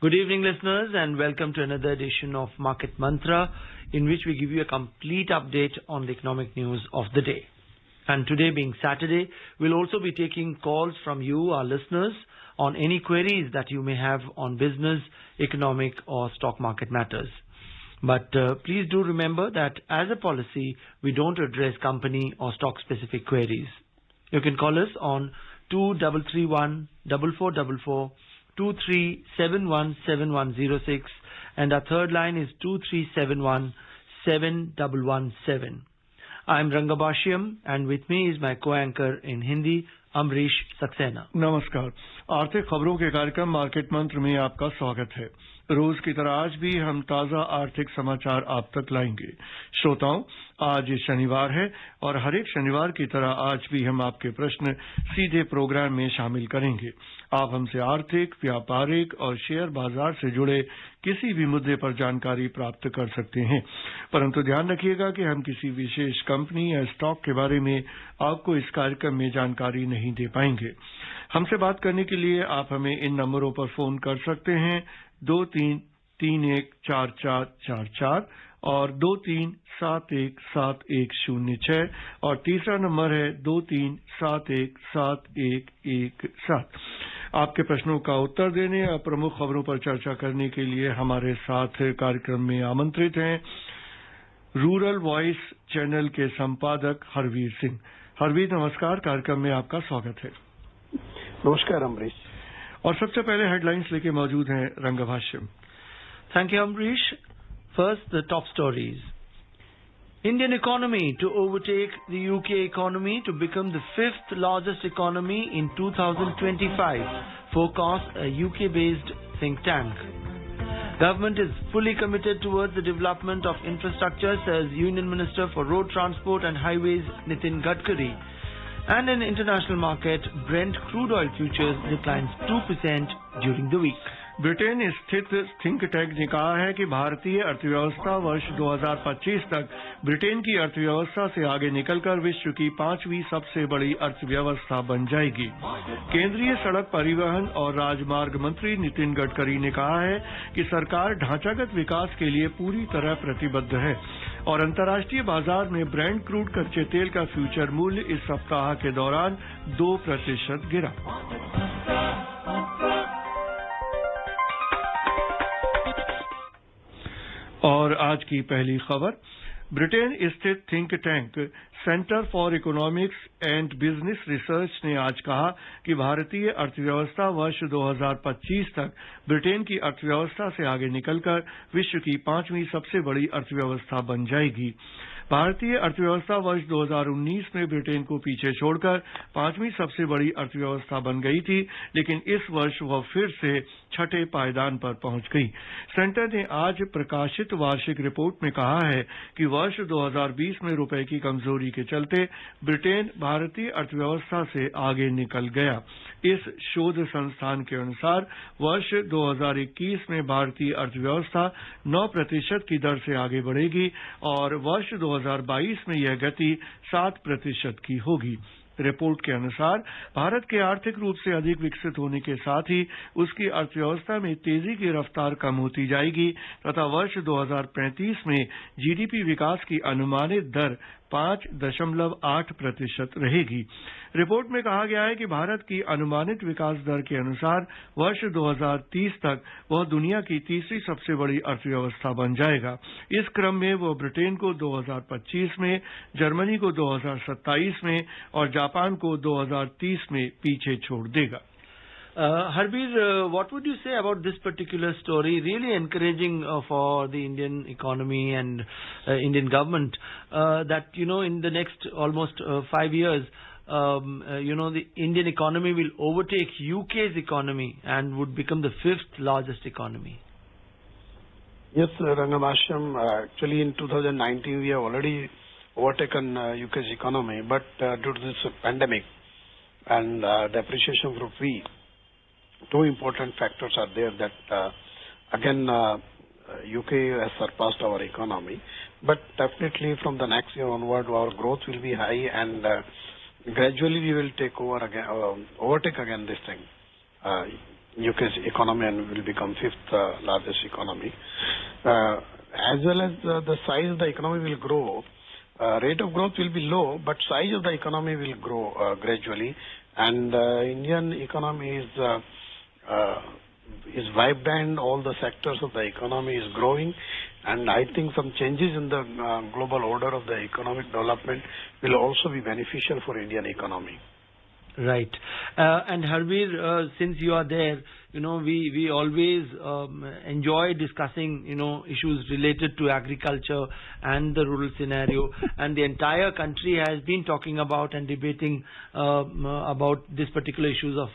Good evening, listeners, and welcome to another edition of Market Mantra, in which we give you a complete update on the economic news of the day. And today being Saturday, we'll also be taking calls from you, our listeners, on any queries that you may have on business, economic or stock market matters. But please do remember that as a policy, we don't address company or stock specific queries. You can call us on 2331 4444 23717106, and our third line is 2371 7117. I'm Rangabashyam, and with me is my co-anchor in Hindi, Amrish Saxena. नमस्कार। आर्थिक खबरों के कार्यक्रम market मंत्र में आपका स्वागत है। रोज की तरह आज भी हम ताजा आर्थिक समाचार आप तक लाएंगे। श्रोताओं, आज शनिवार है और हर एक शनिवार की तरह आज भी हम आपके प्रश्न सीधे प्रोग्राम में शामिल करेंगे। आप हमसे आर्थिक, व्यापारिक और शेयर बाजार से जुड़े किसी भी मुद्दे पर जानकारी प्राप्त कर सकते हैं, परंतु ध्यान रखिएगा कि हम किसी विशेष कंपनी या स्टॉक के बारे में आपको इस कार्यक्रम में जानकारी नहीं दे पाएंगे। हमसे बात करने के लिए आप हमें इन नंबरों पर फोन कर सकते हैं 23314444 और 23717106 और तीसरा नंबर है 23717117। आपके प्रश्नों का उत्तर देने और प्रमुख खबरों पर चर्चा करने के लिए हमारे साथ कार्यक्रम में आमंत्रित हैं रूरल वॉइस चैनल के संपादक हरवीर सिंह। हरवीर, नमस्कार। कार्यक्रम में आपका स्वागत है। नमस्कार अमरीश। और सबसे पहले हेडलाइंस लेके मौजूद हैं रंगभाष्यम। Thank you, Amrish. First, the top stories. Indian economy to overtake the UK economy to become the fifth largest economy in 2025, forecasts a UK-based think tank. Government is fully committed towards the development of infrastructure, says Union Minister for Road Transport and Highways Nitin Gadkari. And in international market, Brent crude oil futures declines 2% during the week. Britain स्थित think tank ने कहा है कि भारतीय अर्थव्यवस्था वर्ष 2025 तक Britain की अर्थव्यवस्था से आगे निकलकर विश्व की 5वीं सबसे बड़ी अर्थव्यवस्था बन जाएगी। केंद्रीय सड़क परिवहन और राजमार्ग मंत्री नितिन गडकरी ने कहा है कि सरकार ढांचागत विकास के लिए पूरी तरह प्रतिबद्ध है और अंतर्राष्ट्रीय बाजार में ब्रेंट क्रूड कच्चे तेल का फ्यूचर मूल्य इस सप्ताह के दौरान 2% गिरा। और आज की पहली खबर, ब्रिटेन स्थित think tank centre for economics and business research ने आज कहा कि भारतीय अर्थव्यवस्था वर्ष 2025 तक ब्रिटेन की अर्थव्यवस्था से आगे निकलकर विश्व की 5वीं सबसे बड़ी अर्थव्यवस्था बन जाएगी। भारतीय अर्थव्यवस्था वर्ष 2019 में ब्रिटेन को पीछे छोड़कर 5वीं सबसे बड़ी अर्थव्यवस्था बन गई थी, लेकिन इस वर्ष वह फिर से छठे पायदान पर पहुंच गई। सेंटर ने आज प्रकाशित वार्षिक रिपोर्ट में कहा है कि वर्ष 2020 में रुपए की कमजोरी के चलते ब्रिटेन भारतीय अर्थव्यवस्था से आगे निकल गया। इस शोध संस्थान के अनुसार वर्ष 2021 में भारतीय अर्थव्यवस्था 9% की दर से आगे बढ़ेगी और वर्ष 2022 में यह गति 7% की होगी। रिपोर्ट के अनुसार भारत के आर्थिक रूप से अधिक विकसित होने के साथ ही उसकी अर्थव्यवस्था में तेजी की रफ्तार कम होती जाएगी तथा वर्ष 2035 में जीडीपी विकास की अनुमानित दर 5.8% रहेगी। रिपोर्ट में कहा गया है कि भारत की अनुमानित विकास दर के अनुसार वर्ष 2030 तक वह दुनिया की तीसरी सबसे बड़ी अर्थव्यवस्था बन जाएगा। इस क्रम में वह ब्रिटेन को 2025 में, जर्मनी को 2027 में और जापान को 2030 में पीछे छोड़ देगा। Harbir, what would you say about this particular story? Really encouraging for the Indian economy and Indian government that, in the next almost 5 years, the Indian economy will overtake UK's economy and would become the 5th largest economy. Yes, Rangabashyam, actually in 2019 we have already overtaken UK's economy, but due to this pandemic and depreciation of rupee, two important factors are there that again UK has surpassed our economy, but definitely from the next year onward our growth will be high and gradually we will take over again, overtake again this thing, UK's economy and will become fifth largest economy. As well as the size of the economy will grow. Rate of growth will be low, but size of the economy will grow gradually. And Indian economy is vibrant. All the sectors of the economy is growing, and I think some changes in the global order of the economic development will also be beneficial for Indian economy. Right. And Harbir, since you are there, we always enjoy discussing, issues related to agriculture and the rural scenario. And the entire country has been talking about and debating about this particular issues of,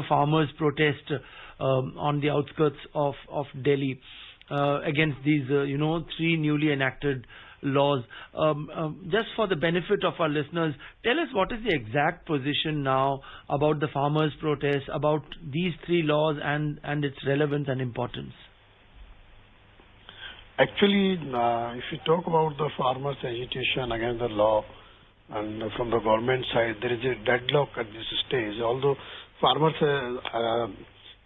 farmers' protest on the outskirts of Delhi against these, three newly enacted laws. Just for the benefit of our listeners, tell us what is the exact position now about the farmers' protest, about these three laws and its relevance and importance. Actually, if you talk about the farmers' agitation against the law, and from the government side, there is a deadlock at this stage. Although farmers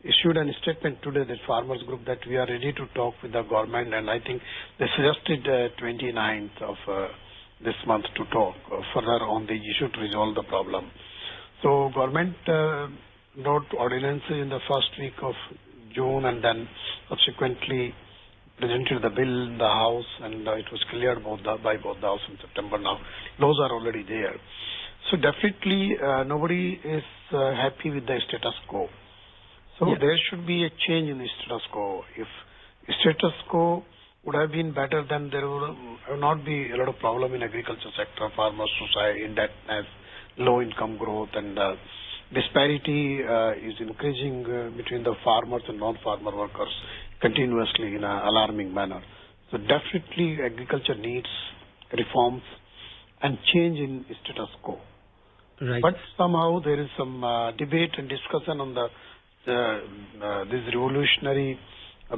issued a statement today, that farmers group, that we are ready to talk with the government, and I think they suggested 29th of this month to talk further on the issue to resolve the problem. So government wrote ordinances in the first week of June, and then subsequently presented the bill in the House, and it was cleared by both the House in September. Now laws are already there. So definitely nobody is happy with the status quo. So there should be a change in the status quo. If status quo would have been better, then there would not be a lot of problem in agriculture sector, farmers, society, indebtedness, low income growth, and disparity is increasing between the farmers and non-farmer workers continuously in an alarming manner. So definitely agriculture needs reforms and change in status quo. Right. But somehow there is some debate and discussion on these revolutionary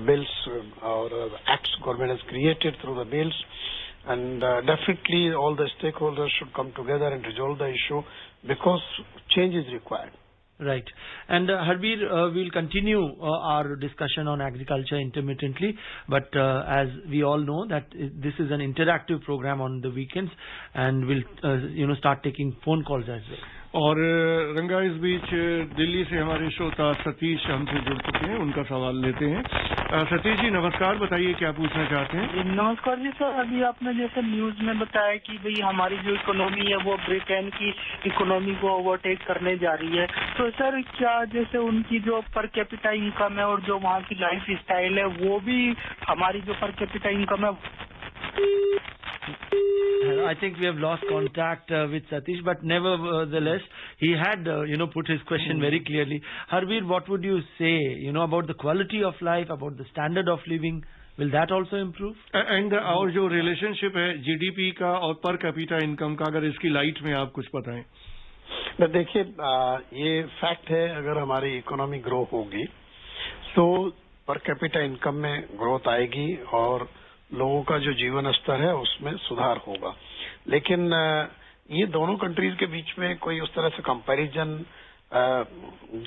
bills or acts government has created through the bills, and definitely all the stakeholders should come together and resolve the issue, because change is required. Right. And Harbir, we'll continue our discussion on agriculture intermittently, but as we all know that this is an interactive program on the weekends, and we'll start taking phone calls as well. और रंगा, इस बीच दिल्ली से हमारे श्रोता सतीश हमसे जुड़ चुके हैं, उनका सवाल लेते हैं। सतीश जी नमस्कार, बताइए क्या पूछना चाहते हैं। नमस्कार जी सर, अभी आपने जैसे न्यूज में बताया कि भाई हमारी जो इकोनॉमी है वो ब्रिटेन की इकोनॉमी को ओवरटेक करने जा रही है, तो सर क्या जैसे उनकी जो पर कैपिटा इनकम है और जो वहाँ की लाइफ स्टाइल है वो भी हमारी जो पर कैपिटा इनकम है। I think we have lost contact with Satish, but nevertheless, he had, put his question very clearly. Harbir, what would you say, about the quality of life, about the standard of living? Will that also improve? And और जो relationship है GDP का और per capita income का, अगर इसकी light में आप कुछ बताएं। देखिए, ये फैक्ट है, अगर हमारी इकोनॉमी ग्रो होगी तो पर कैपिटा इनकम में ग्रोथ आएगी और लोगों का जो जीवन स्तर है उसमें सुधार होगा। लेकिन ये दोनों कंट्रीज के बीच में कोई उस तरह से कंपैरिजन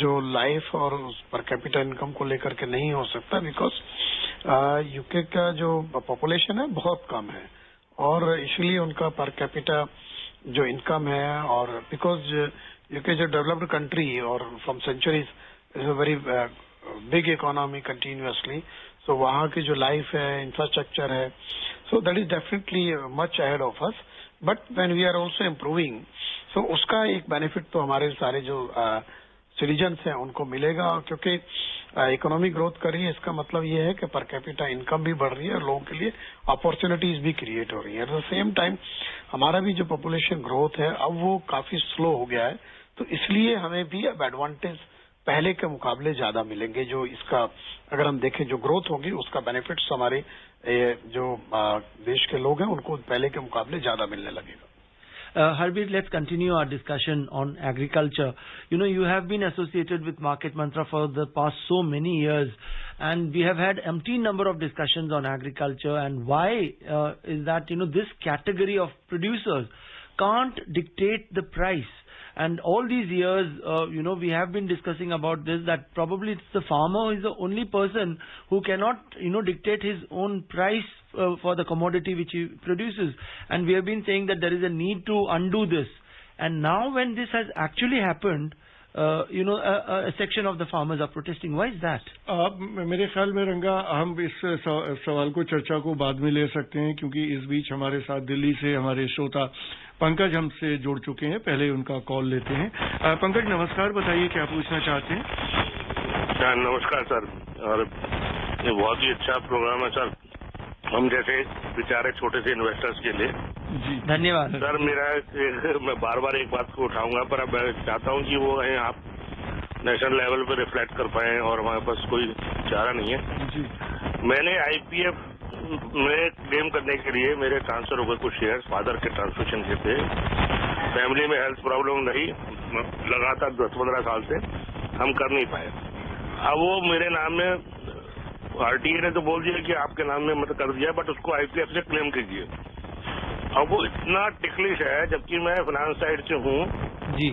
जो लाइफ और पर कैपिटा इनकम को लेकर के नहीं हो सकता, बिकॉज यूके का जो पॉपुलेशन है बहुत कम है और इसलिए उनका पर कैपिटा जो इनकम है, और बिकॉज यूके जो डेवलप्ड कंट्री और from centuries is a very big economy continuously, so वहाँ की जो लाइफ है, इंफ्रास्ट्रक्चर है, so that is definitely much ahead of us, but when we are also improving, so उसका एक बेनिफिट तो हमारे सारे जो सिटीजन्स हैं उनको मिलेगा, क्योंकि इकोनॉमिक ग्रोथ कर रही है, इसका मतलब ये है कि पर कैपिटा इनकम भी बढ़ रही है और लोगों के लिए अपॉर्चुनिटीज भी क्रिएट हो रही है। एट द सेम टाइम हमारा भी जो पॉपुलेशन ग्रोथ है अब वो काफी स्लो हो गया है, तो इसलिए हमें भी अब एडवांटेज पहले के मुकाबले ज्यादा मिलेंगे। जो इसका अगर हम देखें जो ग्रोथ होगी उसका बेनिफिट्स हमारे जो देश के लोग हैं उनको पहले के मुकाबले ज्यादा मिलने लगेगा। Harbir, let's continue our discussion on agriculture. You have been associated with Market Mantra for the past so many years, and we have had umpteen number of discussions on agriculture, and why is that, this category of producers can't dictate the price. And all these years, we have been discussing about this, that probably it's the farmer who is the only person who cannot, dictate his own price for the commodity which he produces. And we have been saying that there is a need to undo this. And now when this has actually happened, a section of the farmers are protesting. Why is that? मेरे ख्याल में रंगा हम इस सवाल को चर्चा को बाद में ले सकते हैं, क्योंकि इस बीच हमारे साथ दिल्ली से हमारे श्रोता पंकज हमसे जुड़ चुके हैं. पहले उनका कॉल लेते हैं. पंकज नमस्कार, बताइए क्या पूछना चाहते हैं. नमस्कार सर, और ये बहुत ही अच्छा प्रोग्राम है सर, हम जैसे बेचारे छोटे से इन्वेस्टर्स के लिए. जी धन्यवाद सर. मैं बार बार एक बात को उठाऊंगा, पर अब मैं चाहता हूं कि वो कहीं आप नेशनल लेवल पे रिफ्लेक्ट कर पाए, और हमारे पास कोई चारा नहीं है. जी. मैंने IPF में क्लेम करने के लिए मेरे ट्रांसफर हो गए कुछ शेयर्स, फादर के ट्रांसमिशन के थे. फैमिली में हेल्थ प्रॉब्लम रही लगातार 10-15 साल से, हम कर नहीं पाए. अब वो मेरे नाम में RTA ने तो बोल दिया कि आपके नाम में मत कर दिया, बट उसको IPF से क्लेम कीजिए. अब वो इतना टिकलिश है, जबकि मैं फाइनेंस साइड से हूँ जी,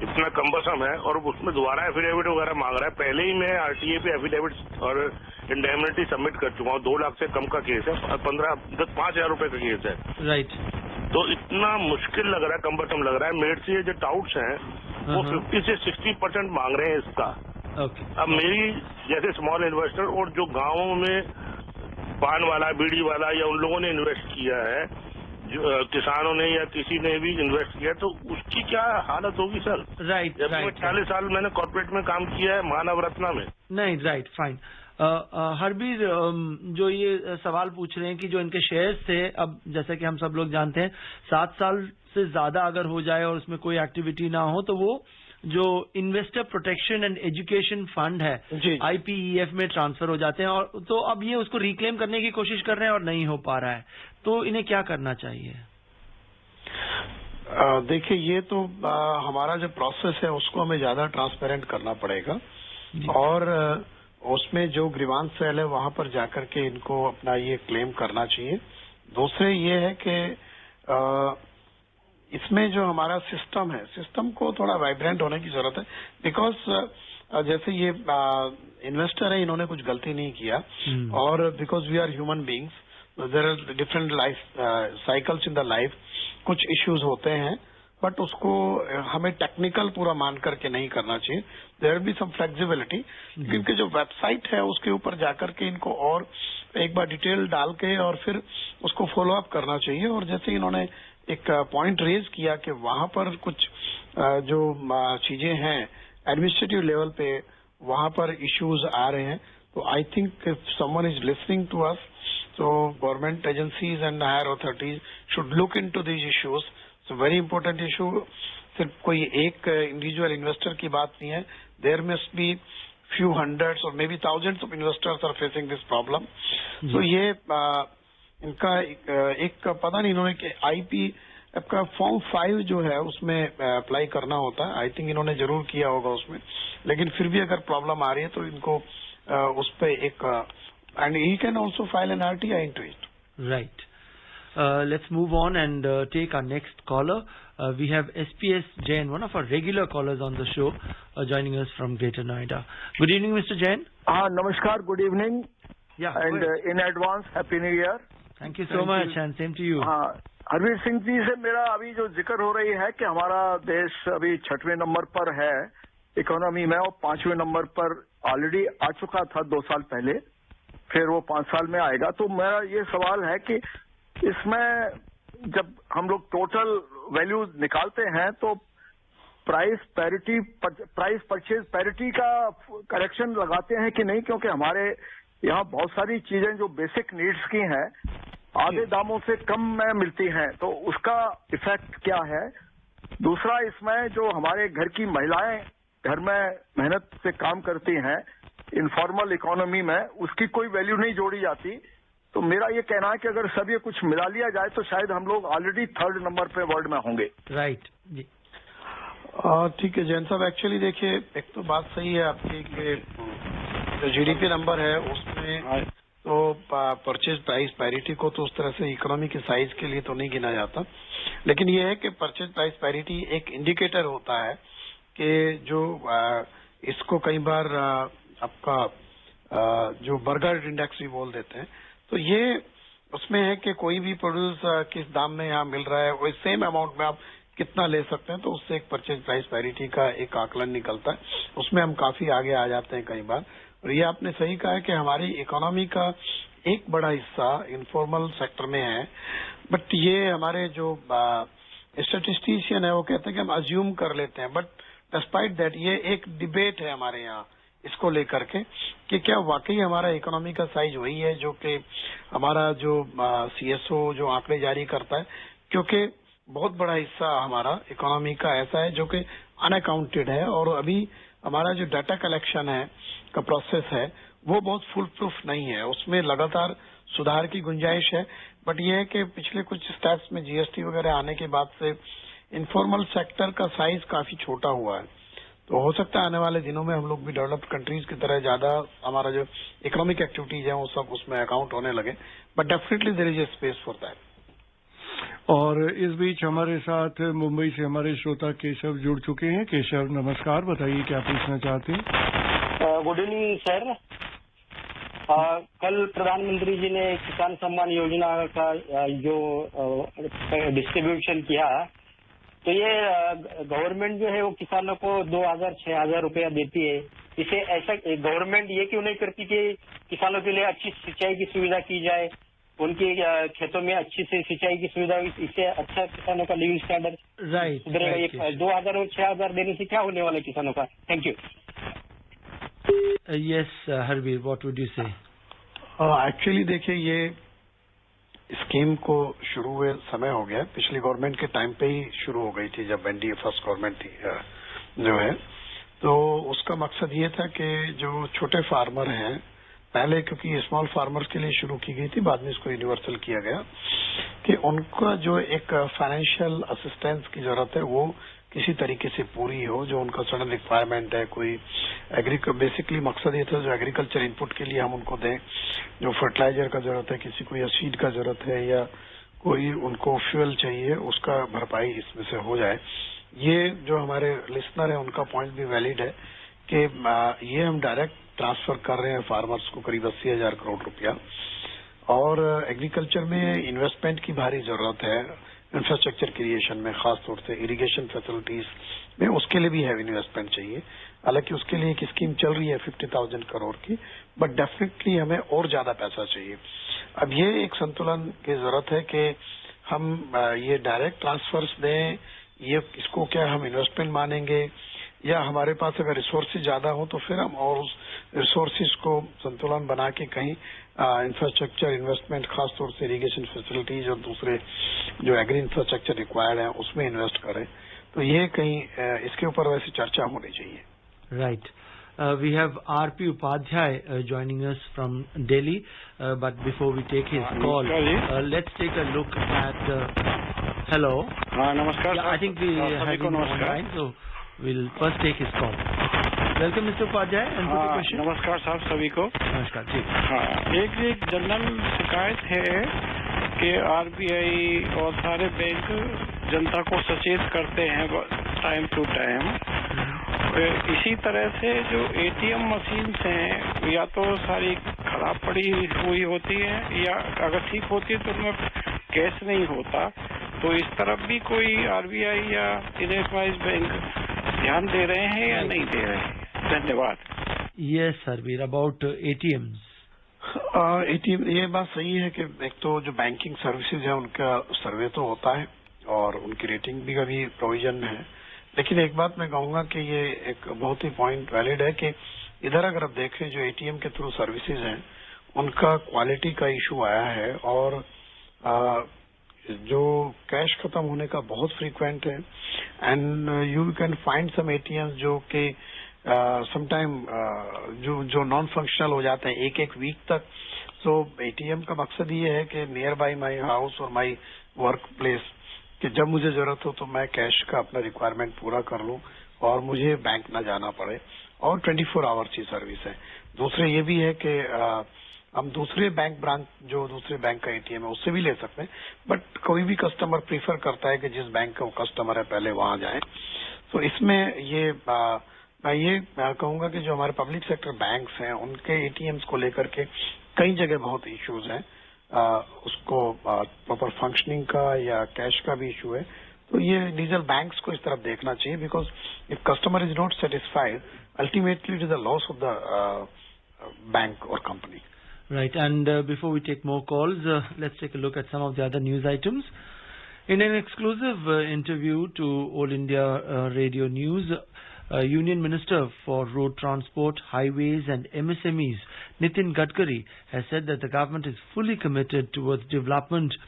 इतना कम्बसम है, और उसमें दोबारा एफिडेविट वगैरह मांग रहा है. पहले ही मैं RTA पे एफिडेविट और इंडेमनिटी सबमिट कर चुका हूँ. 2 लाख से कम का केस है, 5,000 रुपए का केस है. राइट. तो इतना मुश्किल लग रहा है, कम्बसम लग रहा है. मेरे से जो डाउट्स हैं वो 50 से 60% मांग रहे हैं इसका. अब मेरी जैसे स्मॉल इन्वेस्टर, और जो गांवों में पान वाला, बीड़ी वाला, या उन लोगों ने इन्वेस्ट किया है, जो किसानों ने या किसी ने भी इन्वेस्ट किया, तो उसकी क्या हालत होगी सर. राइट. 40 साल मैंने कॉर्पोरेट में काम किया है, मानव रत्ना में. नहीं, राइट, फाइन. हरबीर, जो ये सवाल पूछ रहे हैं कि जो इनके शेयर्स थे, अब जैसे कि हम सब लोग जानते हैं 7 साल से ज्यादा अगर हो जाए और उसमें कोई एक्टिविटी ना हो, तो वो जो investor protection and education fund है IPEF में ट्रांसफर हो जाते हैं. और तो अब ये उसको रिक्लेम करने की कोशिश कर रहे हैं और नहीं हो पा रहा है, तो इन्हें क्या करना चाहिए? देखिए, ये तो हमारा जो प्रोसेस है उसको हमें ज्यादा ट्रांसपेरेंट करना पड़ेगा, और उसमें जो ग्रीवांस सेल है वहां पर जाकर के इनको अपना ये क्लेम करना चाहिए. दूसरे ये है कि इसमें जो हमारा सिस्टम है, सिस्टम को थोड़ा वाइब्रेंट होने की जरूरत है. बिकॉज जैसे ये इन्वेस्टर है, इन्होंने कुछ गलती नहीं किया, और because we are human beings, there are different life cycles in the life. कुछ इश्यूज होते हैं, बट उसको हमें टेक्निकल पूरा मान करके नहीं करना चाहिए. देयर बी सम फ्लेक्सिबिलिटी, क्योंकि जो वेबसाइट है उसके ऊपर जाकर के इनको और एक बार डिटेल डाल के और फिर उसको फॉलो अप करना चाहिए. और जैसे इन्होंने एक पॉइंट रेज किया कि वहां पर कुछ जो चीजें हैं एडमिनिस्ट्रेटिव लेवल पे, वहां पर इश्यूज आ रहे हैं, तो I think if someone is listening to us, so government agencies and higher authorities should look into these issues. It's a very important issue. सिर्फ कोई एक इंडिविजुअल इन्वेस्टर की बात नहीं है. There must be few hundreds or maybe thousands of investors are facing this problem. So ये इनका एक पता नहीं, इन्होंने IPF का फॉर्म 5 जो है उसमें अप्लाई करना होता है. आई थिंक इन्होंने जरूर किया होगा उसमें, लेकिन फिर भी अगर प्रॉब्लम आ रही है तो इनको उस पर एक and he can also file an RTI into it. Right. Let's move on and take our next caller. We have SPS Jain, one of our regular callers on the show, joining us from Greater Noida. Good evening, Mr. Jain. Namaskar, good evening. Yeah. And in advance, Happy New Year. Thank you so much, and same to you. Harvir Singh ji से मेरा अभी जो जिक्र हो रही है कि हमारा देश अभी 6वें नंबर पर है इकोनॉमी में, और 5वें नंबर पर ऑलरेडी आ चुका था 2 साल पहले, फिर वो 5 साल में आएगा. तो मेरा ये सवाल है कि इसमें जब हम लोग टोटल वैल्यू निकालते हैं तो प्राइस परचेज पैरिटी का करेक्शन लगाते हैं कि नहीं, क्योंकि हमारे यहाँ बहुत सारी चीजें जो बेसिक नीड्स की हैं आधे दामों से कम में मिलती हैं, तो उसका इफेक्ट क्या है. दूसरा, इसमें जो हमारे घर की महिलाएं घर में मेहनत से काम करती हैं इनफॉर्मल इकोनॉमी में, उसकी कोई वैल्यू नहीं जोड़ी जाती. तो मेरा ये कहना है कि अगर सब ये कुछ मिला लिया जाए तो शायद हम लोग ऑलरेडी 3rd नंबर पे वर्ल्ड में होंगे. राइट जी. ठीक है जैन साहब, एक्चुअली देखिए, एक तो बात सही है आपकी कि जो GDP नंबर है उसमें तो परचेज प्राइस पैरिटी को तो उस तरह से इकोनॉमी के साइज के लिए तो नहीं गिना जाता, लेकिन ये है कि परचेज प्राइस पैरिटी एक इंडिकेटर होता है कि जो इसको कई बार आपका जो बर्गर इंडेक्स भी बोल देते हैं, तो ये उसमें है कि कोई भी प्रोड्यूस किस दाम में यहाँ मिल रहा है, वही सेम अमाउंट में आप कितना ले सकते हैं, तो उससे एक परचेज प्राइस पैरिटी का एक आकलन निकलता है। उसमें हम काफी आगे आ जाते हैं कई बार। और ये आपने सही कहा है कि हमारी इकोनॉमी का एक बड़ा हिस्सा इनफॉर्मल सेक्टर में है, बट ये हमारे जो स्टैटिस्टिशियन है वो कहते हैं कि हम अज्यूम कर लेते हैं, बट डिस्पाइट दैट ये एक डिबेट है हमारे यहाँ इसको लेकर के कि क्या वाकई हमारा इकोनॉमी का साइज वही है जो कि हमारा जो CSO जो आंकड़े जारी करता है, क्योंकि बहुत बड़ा हिस्सा हमारा इकोनॉमी का ऐसा है जो कि अनअकाउंटेड है, और अभी हमारा जो डाटा कलेक्शन है का प्रोसेस है वो बहुत फुल प्रूफ नहीं है, उसमें लगातार सुधार की गुंजाइश है। बट ये है कि पिछले कुछ स्टेप्स में GST वगैरह आने के बाद से इनफॉर्मल सेक्टर का साइज काफी छोटा हुआ है, तो हो सकता है आने वाले दिनों में हम लोग भी डेवलप्ड कंट्रीज की तरह ज्यादा हमारा जो इकोनॉमिक एक्टिविटीज है वो सब उसमें अकाउंट होने लगे, but definitely there is a space for that. और इस बीच हमारे साथ मुंबई से हमारे श्रोता केशव जुड़ चुके हैं। केशव नमस्कार, बताइए क्या पूछना चाहते हैं। Good evening sir. कल प्रधानमंत्री जी ने किसान सम्मान योजना का जो डिस्ट्रीब्यूशन किया, तो ये गवर्नमेंट जो है वो किसानों को 2,000-6,000 रुपया देती है। इसे ऐसा गवर्नमेंट ये क्यों नहीं करती कि किसानों के लिए अच्छी सिंचाई की सुविधा की जाए, उनके खेतों में अच्छी से सिंचाई की सुविधा, इससे अच्छा किसानों का लिविंग स्टैंडर्ड सुधरेगा। ये 2,000 और 6,000 देने से क्या होने वाला है किसानों का? Thank you. Yes, Harbir, what would you say? Actually देखिए, ये स्कीम को शुरू हुए समय हो गया, पिछली गवर्नमेंट के टाइम पे ही शुरू हो गई थी जब NDA फर्स्ट गवर्नमेंट थी जो है। तो उसका मकसद ये था कि जो छोटे फार्मर हैं, पहले क्योंकि स्मॉल फार्मर्स के लिए शुरू की गई थी, बाद में इसको यूनिवर्सल किया गया, कि उनका जो एक फाइनेंशियल असिस्टेंस की जरूरत है वो किसी तरीके से पूरी हो, जो उनका सडन रिक्वायरमेंट है। कोई बेसिकली मकसद ये था जो एग्रीकल्चर इनपुट के लिए हम उनको दें, जो फर्टिलाइजर का जरूरत है किसी को, या सीड का जरूरत है, या कोई उनको फ्यूल चाहिए, उसका भरपाई इसमें से हो जाए। ये जो हमारे लिसनर है उनका पॉइंट भी वैलिड है कि ये हम डायरेक्ट ट्रांसफर कर रहे हैं फार्मर्स को करीब 80,000 करोड़ रुपया, और एग्रीकल्चर में इन्वेस्टमेंट की भारी जरूरत है इंफ्रास्ट्रक्चर क्रिएशन में, खासतौर से इरिगेशन फैसिलिटीज में, उसके लिए भी हैवी इन्वेस्टमेंट चाहिए। हालांकि उसके लिए एक स्कीम चल रही है 50,000 करोड़ की, बट डेफिनेटली हमें और ज्यादा पैसा चाहिए। अब ये एक संतुलन की जरूरत है कि हम ये डायरेक्ट ट्रांसफर्स दें, ये इसको क्या हम इन्वेस्टमेंट मानेंगे, या हमारे पास अगर रिसोर्सेज ज्यादा हो तो फिर हम और उस रिसोर्सेज को संतुलन बना के कहीं इंफ्रास्ट्रक्चर इन्वेस्टमेंट, खासतौर से इरिगेशन फैसिलिटीज और दूसरे जो एग्री इंफ्रास्ट्रक्चर रिक्वायर्ड है उसमें इन्वेस्ट करें। तो ये कहीं इसके ऊपर वैसे चर्चा होनी चाहिए। Right. We have R.P. Upadhyay joining us from Delhi, but before we take his call, let's take a look at... hello. नमस्कार। I think we have him online, so we'll first take his call. Welcome, Mr. Upadhyay, and put your question. नमस्कार साहब सभी को। नमस्कार जी। हाँ, एक general शिकायत है कि RBI और सारे बैंक जनता को सचेत करते हैं टाइम टू टाइम। इसी तरह से जो ATM मशीन हैं या तो सारी खराब पड़ी हुई होती है, या अगर ठीक होती है तो उनमें कैश नहीं होता। तो इस तरफ भी कोई RBI या इनवाइज बैंक ध्यान दे रहे हैं या नहीं दे रहे हैं? धन्यवाद। Yes, Harbir, about ATMs. ATM, ये बात सही है कि एक तो जो बैंकिंग सर्विसेज है उनका सर्वे तो होता है और उनकी रेटिंग भी का भी प्रोविजन है, लेकिन एक बात मैं कहूंगा कि ये एक बहुत ही पॉइंट वैलिड है कि इधर अगर आप देखें जो ATM के थ्रू सर्विसेज हैं उनका क्वालिटी का इशू आया है, और जो कैश खत्म होने का बहुत फ्रीक्वेंट है, and you can find some ATMs जो कि समटाइम जो नॉन फंक्शनल हो जाते हैं एक वीक तक। सो ATM का मकसद ये है कि नियर बाई माई हाउस और माई वर्क प्लेस, कि जब मुझे जरूरत हो तो मैं कैश का अपना रिक्वायरमेंट पूरा कर लूं और मुझे बैंक ना जाना पड़े, और 24 आवर्स की सर्विस है। दूसरे ये भी है कि हम दूसरे बैंक ब्रांच जो दूसरे बैंक का एटीएम है उससे भी ले सकते हैं, बट कोई भी कस्टमर प्रीफर करता है कि जिस बैंक का वो कस्टमर है पहले वहां जाए। तो इसमें ये मैं ये कहूंगा कि जो हमारे पब्लिक सेक्टर बैंक्स हैं उनके एटीएम्स को लेकर के कई जगह बहुत इश्यूज हैं, उसको प्रॉपर फंक्शनिंग का या कैश का भी इशू है। तो ये डीजल बैंक्स को इस तरफ देखना चाहिए, because if customer is not satisfied ultimately it is the loss of the bank or company. Right, and before we take more calls, let's take a look at some of the other news items. In an exclusive interview to All India Radio News, Union Minister for Road Transport, Highways and MSMEs, Nitin Gadkari, has said that the government is fully committed towards development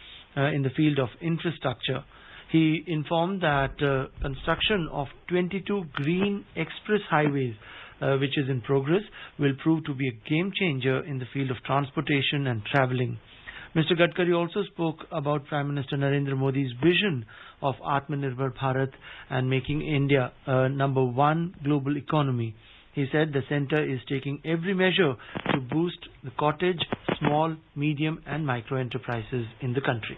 in the field of infrastructure. He informed that construction of 22 green express highways which is in progress, will prove to be a game changer in the field of transportation and travelling. Mr. Gadkari also spoke about Prime Minister Narendra Modi's vision of Atmanirbhar Bharat and making India a #1 global economy. He said the centre is taking every measure to boost the cottage, small, medium and micro enterprises in the country.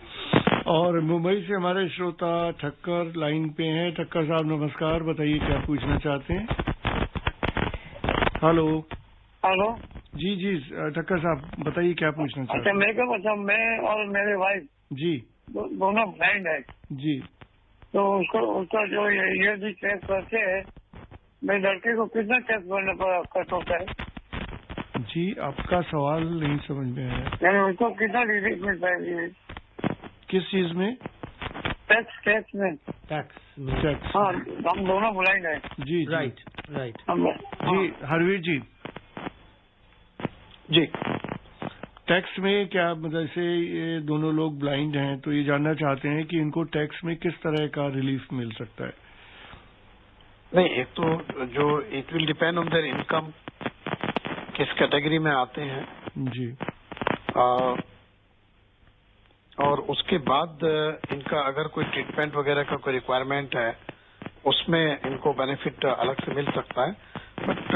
और मुंबई से हमारे श्रोता Thakkar line पे हैं। ठक्कर साहब नमस्कार, बताइए क्या पूछना चाहते हैं। हेलो हेलो जी जी ठक्कर साहब बताइए क्या पूछना चाहते हैं। अच्छा, मेरे को मतलब मैं और मेरे वाइफ जी दोनों ब्लाइंड है जी, तो उसका जो ये भी टेस्ट करते हैं, मेरे लड़के को कितना टेस्ट करने पर कट होता है। जी आपका सवाल नहीं समझ में आया। यानी उसको कितना रिलीफ मिलता है किस चीज में? टैक्स में। टैक्स हाँ, हम दोनों ब्लाइंड है। जी राइट राइट जी हरवीर जी जी टैक्स में क्या मतलब से ये दोनों लोग ब्लाइंड हैं तो ये जानना चाहते हैं कि इनको टैक्स में किस तरह का रिलीफ मिल सकता है। नहीं, एक तो जो it will depend on their income, किस कैटेगरी में आते हैं जी, और उसके बाद इनका अगर कोई ट्रीटमेंट वगैरह का कोई रिक्वायरमेंट है उसमें इनको बेनिफिट अलग से मिल सकता है, बट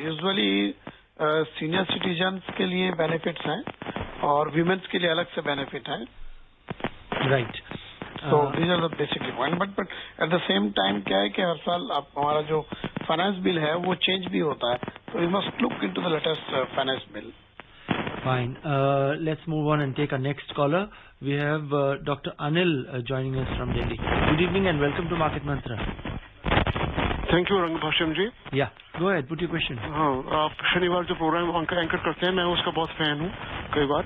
यूजुअली सीनियर सिटीजन्स के लिए बेनिफिट्स हैं और वीमेन्स के लिए अलग से बेनिफिट है। Right, so these are the basically point, but at the same time क्या है कि हर साल हमारा जो फाइनेंस बिल है वो चेंज भी होता है, तो we must look into the latest finance bill. Fine. Let's move on and take our next caller. We have Dr. Anil joining us from Delhi. Good evening and welcome to Market Mantra. Thank you Rangbhashyam ji. Yeah, go ahead. Put your question. हाँ, आप शनिवार जो programme anchor करते हैं मैं उसका बहुत fan हूँ कई बार।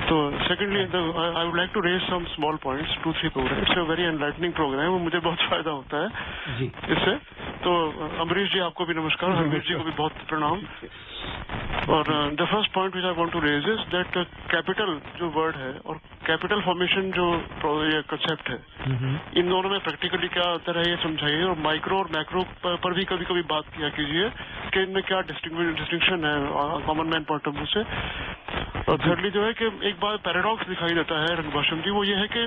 तो secondly I would like to raise some small points, 2-3 program. It's a very enlightening program, मुझे बहुत फायदा होता है जी इससे। तो अमरीश जी आपको भी नमस्कार, हरवीर जी को भी बहुत प्रणाम। और the first point which I want to raise is that capital जो वर्ड है और कैपिटल फॉर्मेशन जो ये कंसेप्ट है, इन दोनों में प्रैक्टिकली क्या अंतर है ये समझाइए, और माइक्रो और मैक्रो पर भी कभी कभी बात किया कीजिए कि इनमें क्या डिस्टिंक्शन है common man point of view से। और थर्डली जो है कि एक बार पैराडॉक्स दिखाई देता है रंगभाषम जी, वो ये है कि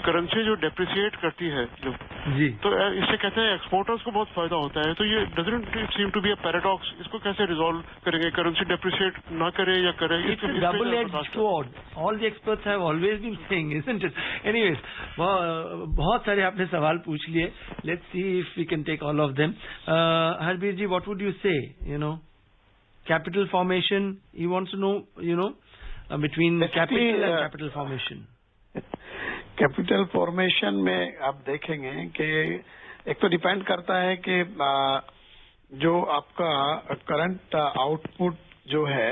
करेंसी जो डेप्रिसिएट करती है जो जी, तो इससे कहते हैं एक्सपोर्टर्स को बहुत फायदा होता है। तो ये doesn't seem to be a paradox, इसको कैसे रिजॉल्व करेंगे? करेंसी डेप्रिसिएट ना करे या करे? It's a double-edged sword. All the experts have always been saying, isn't it? Anyways, बहुत सारे आपने सवाल पूछ लिए. Let's see if we can take all of them. Harbir ji, what would you say? Capital formation. He wants to know, between capital and capital formation. Capital formation में आप देखेंगे कि एक तो डिपेंड करता है कि जो आपका करंट आउटपुट जो है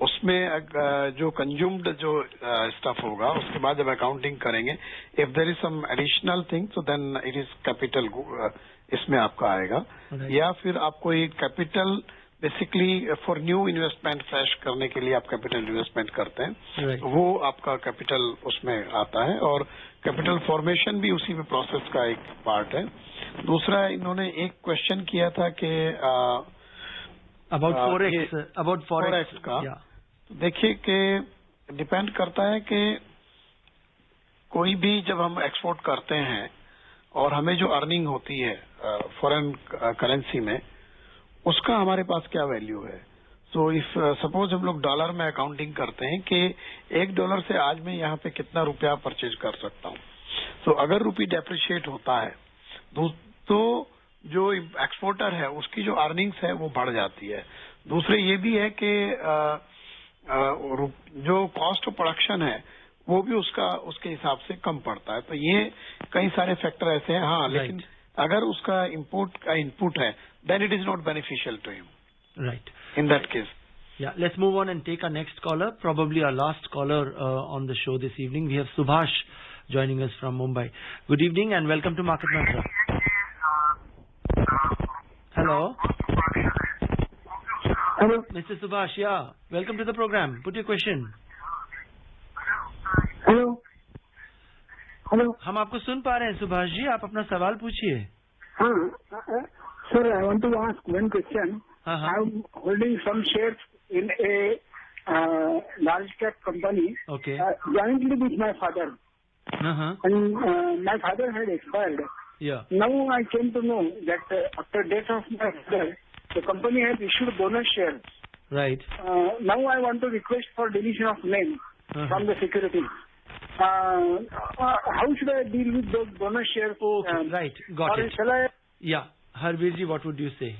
उसमें जो कंज्यूम्ड जो स्टफ होगा उसके बाद जब अकाउंटिंग करेंगे, if there is some additional thing so then it is capital, इसमें आपका आएगा। या फिर आप कोई capital basically for new investment fresh करने के लिए आप कैपिटल इन्वेस्टमेंट करते हैं, वो आपका कैपिटल उसमें आता है। और कैपिटल फॉर्मेशन भी उसी में प्रोसेस का एक पार्ट है। दूसरा, इन्होंने एक क्वेश्चन किया था कि अबाउट फॉरेक्स का। देखिए कि डिपेंड करता है कि कोई भी जब हम एक्सपोर्ट करते हैं और हमें जो अर्निंग होती है फॉरेन करेंसी में, उसका हमारे पास क्या वैल्यू है। सो इफ सपोज हम लोग डॉलर में अकाउंटिंग करते हैं कि $1 से आज मैं यहाँ पे कितना रुपया परचेज कर सकता हूँ. सो अगर रुपी डेप्रिशिएट होता है तो जो एक्सपोर्टर है उसकी जो अर्निंग्स है वो बढ़ जाती है. दूसरे ये भी है कि जो कॉस्ट ऑफ प्रोडक्शन है वो भी उसके हिसाब से कम पड़ता है. तो ये कई सारे फैक्टर ऐसे हैं. हाँ, लेकिन अगर उसका इम्पोर्ट का इनपुट है then it is not beneficial to him. Right. In that case. Yeah, let's move on and take our next caller, probably our last caller on the show this evening. We have Subhash joining us from Mumbai. Good evening and welcome to Market Mantra. Hello. Hello. Mr. Subhash, yeah. Welcome to the program. Put your question. Hello. Hello. हम आपको सुन पा रहे हैं सुभाष जी, आप अपना सवाल पूछिए. हाँ. Sir, I want to ask one question. I'm holding some shares in a large cap company. Okay. Jointly with my father. And my father had expired. Yeah. Now I came to know that after death of my father, the company has issued bonus shares. Right. Now I want to request for deletion of name from the security. How should I deal with those bonus shares? Okay, right. Got it. Shall I? Yeah. Harveer ji, what would you say?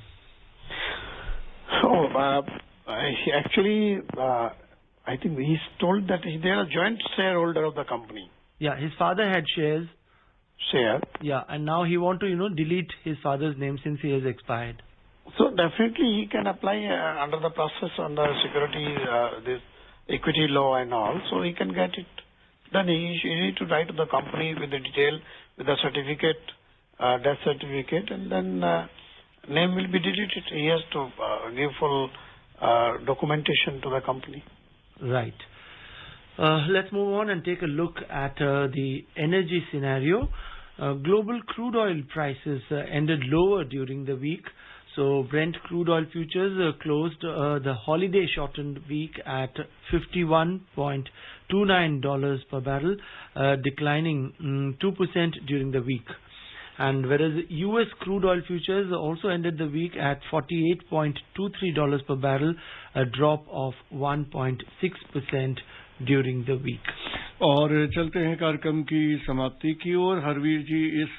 Actually, I think he's told that they are a joint shareholder of the company. Yeah, his father had shares. Share. Yeah, and now he want to, delete his father's name since he has expired. So definitely he can apply under the process on the security, this equity law and all. So he can get it. Then he need to write to the company with the detail, with the certificate, death certificate, and then name will be deleted. He has to give full documentation to the company. Right. Let's move on and take a look at the energy scenario. Global crude oil prices ended lower during the week. So Brent crude oil futures closed the holiday shortened week at $51.29 per barrel, declining 2% during the week. And whereas US crude oil futures also ended the week at $48.23 per barrel, a drop of 1.6% during the week. और चलते हैं कार्यक्रम की समाप्ति की ओर. हरवीर जी, इस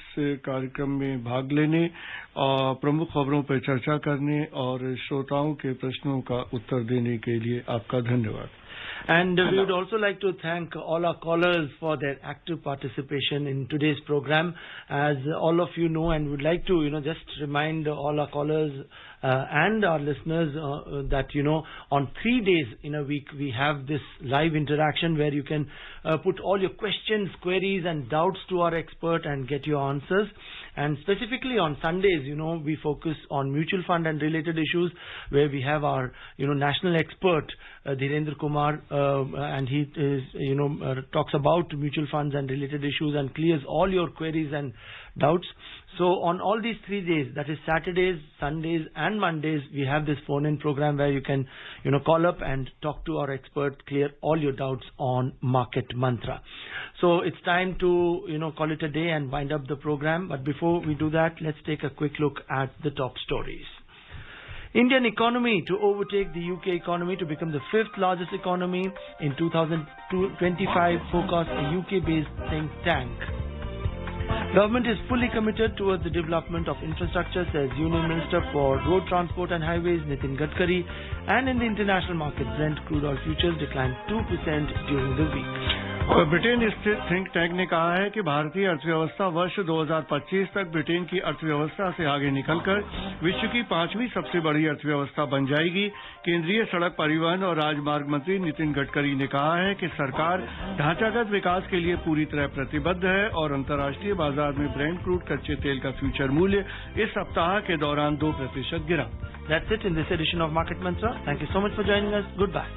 कार्यक्रम में भाग लेने और प्रमुख खबरों पर चर्चा करने और श्रोताओं के प्रश्नों का उत्तर देने के लिए आपका धन्यवाद. And we would also like to thank all our callers for their active participation in today's program. As all of you know, and would like to, just remind all our callers and our listeners that, on 3 days in a week, we have this live interaction where you can put all your questions, queries and doubts to our expert and get your answers. And specifically on Sundays, we focus on mutual fund and related issues where we have our, national expert, Dhirendra Kumar, and he is, talks about mutual funds and related issues and clears all your queries and doubts. So on all these 3 days, that is Saturdays, Sundays and Mondays, we have this phone-in program where you can, call up and talk to our expert, clear all your doubts on Market Mantra. So it's time to, call it a day and wind up the program. But before we do that, let's take a quick look at the top stories. Indian economy to overtake the UK economy to become the 5th largest economy in 2025, forecast a UK-based think tank. Government is fully committed towards the development of infrastructure, says Union Minister for Road Transport and Highways Nitin Gadkari. And in the international market, Brent crude oil futures declined 2% during the week. Britain स्थित think tank ने कहा है कि भारतीय अर्थव्यवस्था वर्ष 2025 तक Britain की अर्थव्यवस्था से आगे निकलकर विश्व की 5वीं सबसे बड़ी अर्थव्यवस्था बन जाएगी. केंद्रीय सड़क परिवहन और राजमार्ग मंत्री नितिन गडकरी ने कहा है कि सरकार ढांचागत विकास के लिए पूरी तरह प्रतिबद्ध है और अंतर्राष्ट्रीय बाजार में ब्रेंट क्रूड कच्चे तेल का फ्यूचर मूल्य इस सप्ताह के दौरान 2% गिरा. That's it in this edition of Market Mantra. Thank you so much for joining us. Goodbye.